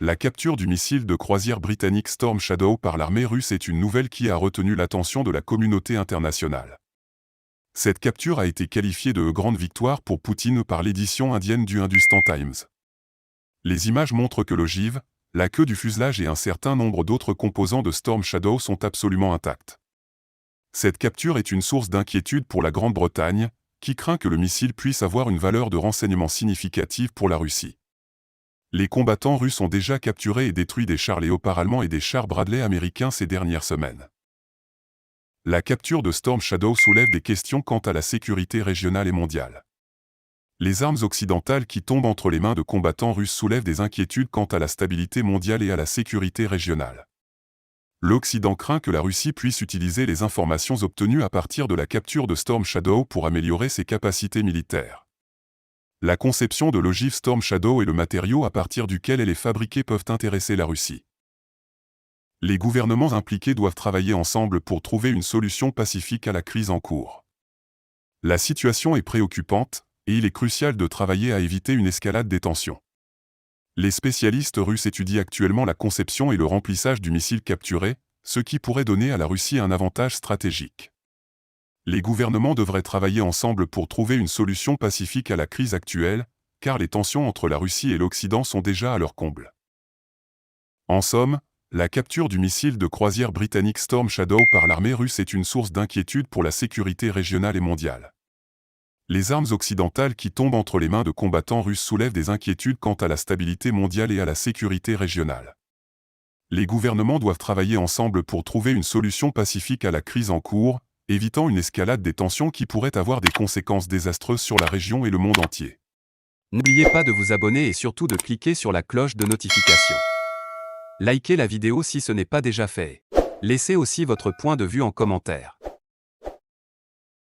La capture du missile de croisière britannique Storm Shadow par l'armée russe est une nouvelle qui a retenu l'attention de la communauté internationale. Cette capture a été qualifiée de grande victoire pour Poutine par l'édition indienne du Hindustan Times. Les images montrent que l'ogive, la queue du fuselage et un certain nombre d'autres composants de Storm Shadow sont absolument intacts. Cette capture est une source d'inquiétude pour la Grande-Bretagne, qui craint que le missile puisse avoir une valeur de renseignement significative pour la Russie. Les combattants russes ont déjà capturé et détruit des chars Léopard allemands et des chars Bradley américains ces dernières semaines. La capture de Storm Shadow soulève des questions quant à la sécurité régionale et mondiale. Les armes occidentales qui tombent entre les mains de combattants russes soulèvent des inquiétudes quant à la stabilité mondiale et à la sécurité régionale. L'Occident craint que la Russie puisse utiliser les informations obtenues à partir de la capture de Storm Shadow pour améliorer ses capacités militaires. La conception de l'ogive Storm Shadow et le matériau à partir duquel elle est fabriquée peuvent intéresser la Russie. Les gouvernements impliqués doivent travailler ensemble pour trouver une solution pacifique à la crise en cours. La situation est préoccupante, et il est crucial de travailler à éviter une escalade des tensions. Les spécialistes russes étudient actuellement la conception et le remplissage du missile capturé, ce qui pourrait donner à la Russie un avantage stratégique. Les gouvernements devraient travailler ensemble pour trouver une solution pacifique à la crise actuelle, car les tensions entre la Russie et l'Occident sont déjà à leur comble. En somme, la capture du missile de croisière britannique Storm Shadow par l'armée russe est une source d'inquiétude pour la sécurité régionale et mondiale. Les armes occidentales qui tombent entre les mains de combattants russes soulèvent des inquiétudes quant à la stabilité mondiale et à la sécurité régionale. Les gouvernements doivent travailler ensemble pour trouver une solution pacifique à la crise en cours, évitant une escalade des tensions qui pourraient avoir des conséquences désastreuses sur la région et le monde entier. N'oubliez pas de vous abonner et surtout de cliquer sur la cloche de notification. Likez la vidéo si ce n'est pas déjà fait. Laissez aussi votre point de vue en commentaire.